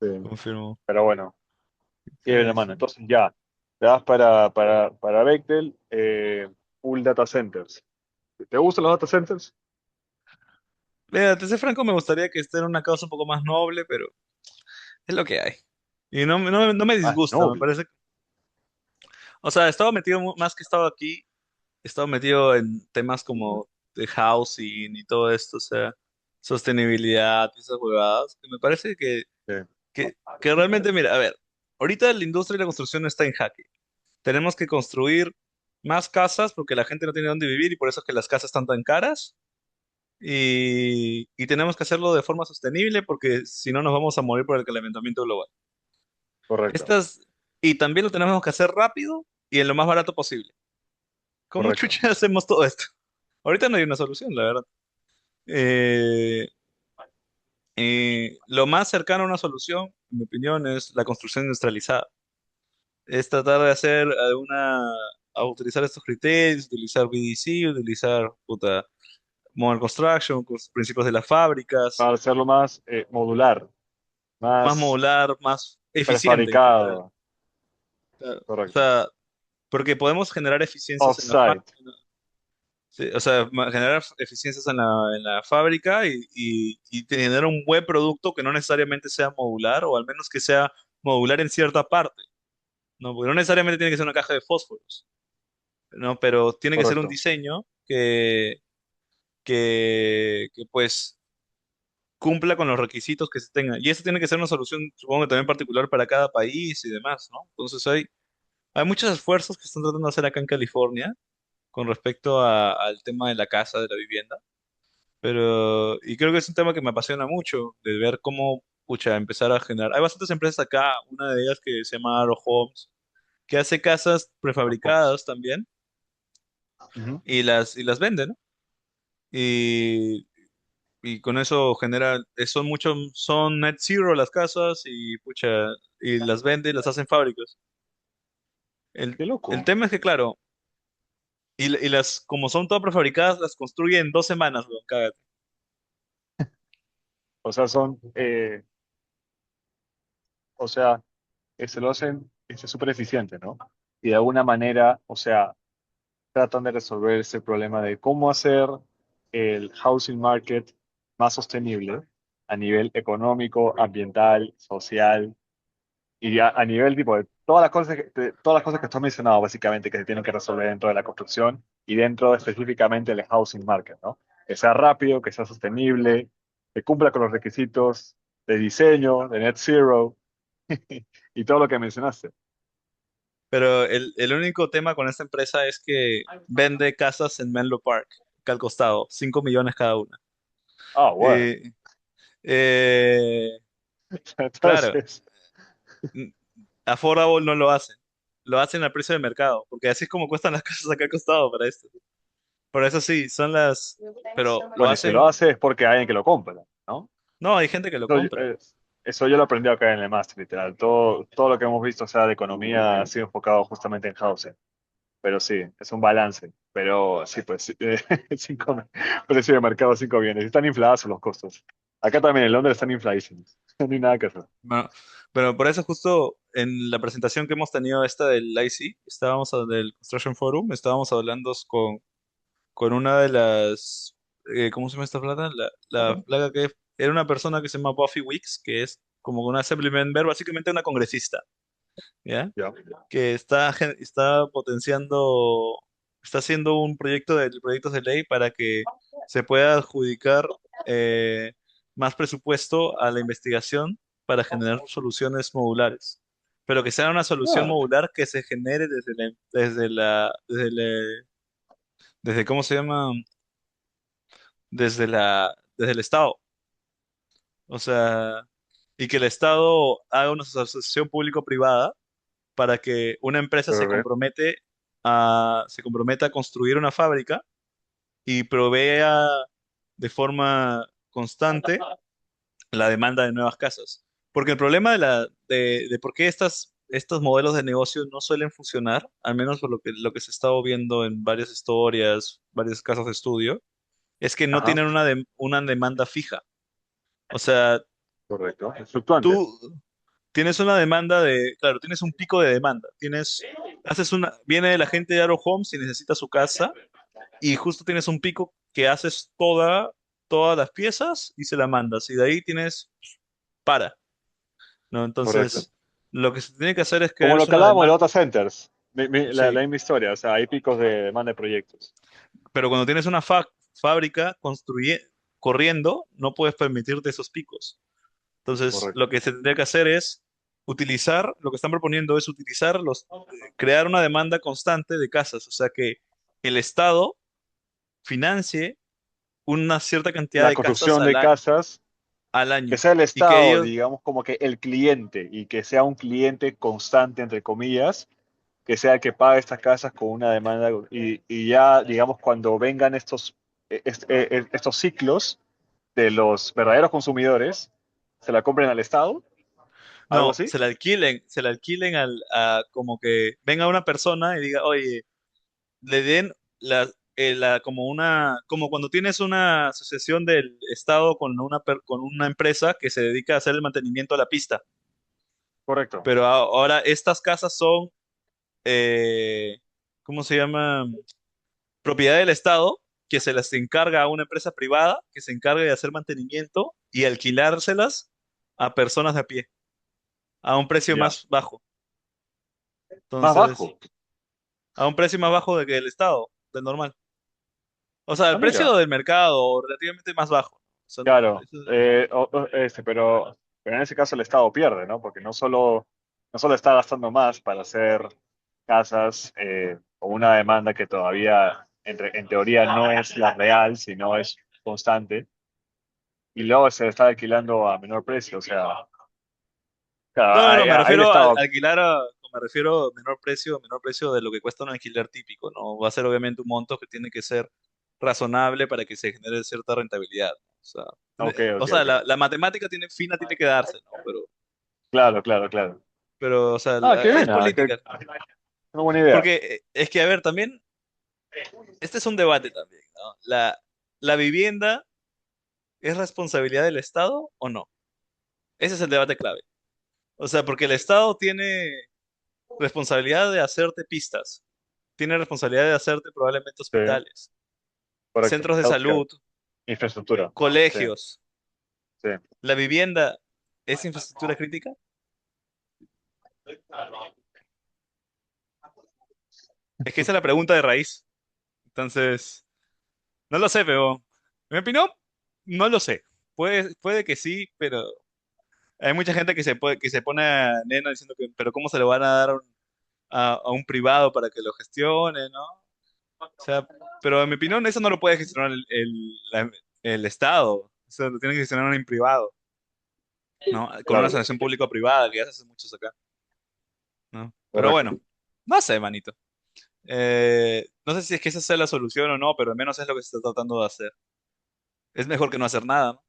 Sí. confirmo. Pero bueno, tiene la Sí, mano. sí. Entonces ya, te das para Bechtel, full data centers. ¿Te gustan los data centers? Mira, te soy franco, me gustaría que esté en una causa un poco más noble, pero es lo que hay. Y no me Ah, disgusta, me noble. parece. O sea, he estado metido más que he estado aquí, he estado metido en temas como de housing y todo esto, o sea, sostenibilidad y esas huevadas, que me parece Sí, que realmente, mira, a ver, ahorita la industria de la construcción está en jaque. Tenemos que construir más casas porque la gente no tiene dónde vivir y por eso es que las casas están tan caras. Y tenemos que hacerlo de forma sostenible porque si no nos vamos a morir por el calentamiento global. correcto, Estas, y también lo tenemos que hacer rápido y en lo más barato posible. ¿Cómo correcto. chucha hacemos todo esto? Ahorita no hay una solución, la verdad. Eh, lo más cercano a una solución, en mi opinión, es la construcción industrializada. Es tratar de hacer a utilizar estos criterios, utilizar BDC, utilizar Modern Construction, con los principios de las fábricas, Para hacerlo más modular, más más modular, más eficiente en general. prefabricado. Claro. O Correcto. sea, porque podemos generar eficiencias en la fábrica. Offsite. Sí, o sea, generar eficiencias en la fábrica y tener un buen producto que no necesariamente sea modular o al menos que sea modular en cierta parte, ¿no? Porque no necesariamente tiene que ser una caja de fósforos, ¿no? Pero tiene que ser un Correcto. diseño que pues cumpla con los requisitos que se tengan. Y eso tiene que ser una solución, supongo que también particular para cada país y demás, ¿no? Entonces hay muchos esfuerzos que están tratando de hacer acá en California con respecto al tema de la casa, de la vivienda. Pero, y creo que es un tema que me apasiona mucho, de ver cómo, pucha, empezar a generar. Hay bastantes empresas acá, una de ellas que se llama Aro Homes, que hace casas prefabricadas también Ujú. y las vende, ¿no? Y, y con eso genera, son net zero las casas y, pucha, y las vende y las hacen fábricas. Qué El loco. tema es que, claro, y las, como son todas prefabricadas, las construye en 2 semanas, weón, cágate. O sea, son, o sea, se lo hacen súper eficiente, ¿no? Y de alguna manera, o sea, tratan de resolver ese problema de cómo hacer el housing market más sostenible a nivel económico, ambiental, social y a nivel tipo de todas las cosas que tú has mencionado, básicamente, que se tienen que resolver dentro de la construcción y dentro específicamente del housing market, ¿no? Que sea rápido, que sea sostenible, que cumpla con los requisitos de diseño, de net zero y todo lo que mencionaste. Pero el único tema con esta empresa es que vende casas en Menlo Park, que al costado, 5 millones cada una. Ah, bueno. Eh, eh, claro, Entonces, n- Affordable no lo hacen. Lo hacen al precio de mercado, porque así es como cuestan las casas acá al costado para esto. Por eso sí, pero lo bueno, y si lo hacen. hace es porque hay alguien que lo compra, ¿no? No, hay gente que lo Eso, compra. eso yo lo aprendí acá en el máster, literal. Todo lo que hemos visto, o sea, de economía, ha sido enfocado justamente en housing. Pero sí, es un balance. Pero sí, pues, cinco, precio de mercado 5 bienes. Están inflados los costos. Acá también en Londres están infladísimos. No hay nada que hacer. Bueno, pero por eso justo en la presentación que hemos tenido esta del IC, del Construction Forum, estábamos hablando con una de las, ¿cómo se llama esta plaga? La plaga que era una persona que se llama Buffy Weeks, que es como una assembly member, básicamente una congresista, ¿ya? Ya. Que está potenciando, está haciendo un proyecto de proyectos de ley para que se pueda adjudicar eh, más presupuesto a la investigación para generar soluciones modulares. Pero que sea una solución Ah, modular que se genere desde ¿cómo se llama? Desde el Estado. O sea, y que el Estado haga una asociación público-privada para que una empresa pero, se comprometa a construir una fábrica y provea de forma constante la demanda de nuevas casas. Porque el problema de por qué estos modelos de negocio no suelen funcionar, al menos por lo que se ha estado viendo en varias historias, varios casos de estudio, es que no ajá, tienen una demanda fija. O sea, correcto. Es fluctuante. tú, tienes una demanda claro, tienes un pico de demanda. Viene la gente de Arrow Homes y necesita su casa y justo tienes un pico que haces todas las piezas y se la mandas y de ahí para, ¿no? Correcto. Entonces, lo que se tiene que hacer es Como lo crearse que una hablábamos de demanda, data centers, la sí, misma historia, o sea, hay picos de demanda de proyectos. pero cuando tienes una fábrica corriendo, no puedes permitirte esos picos. Entonces, Correcto. lo que se tendría que hacer es lo que están proponiendo es crear una demanda constante de casas, o sea, que el Estado financie una cierta cantidad La de casas construcción de casas, al que año sea el y que Estado, ellos, digamos, como que el cliente y que sea un cliente constante, entre comillas, que sea el que pague estas casas con una demanda y ya, digamos, cuando vengan estos ciclos de los verdaderos consumidores, se la compren al Estado, algo no, así. se la alquilen como que venga una persona y diga, oye, le den como cuando tienes una asociación del Estado con con una empresa que se dedica a hacer el mantenimiento de la pista. Correcto. Pero ahora estas casas son, eh, ¿cómo se llama? Propiedad del Estado, que se las encarga a una empresa privada que se encargue de hacer mantenimiento y alquilárselas a personas de a pie, a un precio Ya. más bajo. Más Entonces, bajo. a un precio más bajo de que el Estado, del normal. O sea, Ah, el precio mira. del mercado, relativamente más bajo. O sea, Claro. Pero en ese caso el Estado pierde, ¿no? Porque no solo está gastando más para hacer casas con una demanda que todavía, en teoría, no es la real, sino es constante, y luego se está alquilando a menor precio. O sea, claro, no, no, no, ahí, me ahí el refiero a Estado, alquilar me refiero a menor precio de lo que cuesta un alquiler típico, ¿no? Va a ser obviamente un monto que tiene que ser razonable para que se genere cierta rentabilidad, ¿no? ok, O ok, sea, ok. la matemática tiene que darse, ¿no? Claro, claro, claro. O sea, Ah, qué es bien, política. una buena idea. Porque es que, a ver, también, este es un debate también, ¿no? La vivienda es responsabilidad del Estado o no? Ese es el debate clave. O sea, porque el Estado tiene responsabilidad de hacerte pistas, tiene responsabilidad de hacerte probablemente Sí, hospitales, correcto. centros de Healthcare, salud, infraestructura. Sí, colegios. sí. ¿La vivienda es infraestructura crítica? Es que esa es la pregunta de raíz. Entonces, no lo sé, pero en mi opinión, no lo sé. Puede que sí, pero hay mucha gente que se pone a nena diciendo que, pero ¿cómo se lo van a dar a un privado para que lo gestione, ¿no? O sea, pero en mi opinión, eso no lo puede gestionar el Estado. Eso lo tiene que gestionar un privado, ¿no? Con una Claro, asociación público-privada, que ya se hace muchos acá, ¿no? Pero bueno, correcto. no sé, manito. No sé si es que esa sea la solución o no, pero al menos es lo que se está tratando de hacer. Es mejor que no hacer nada, ¿no?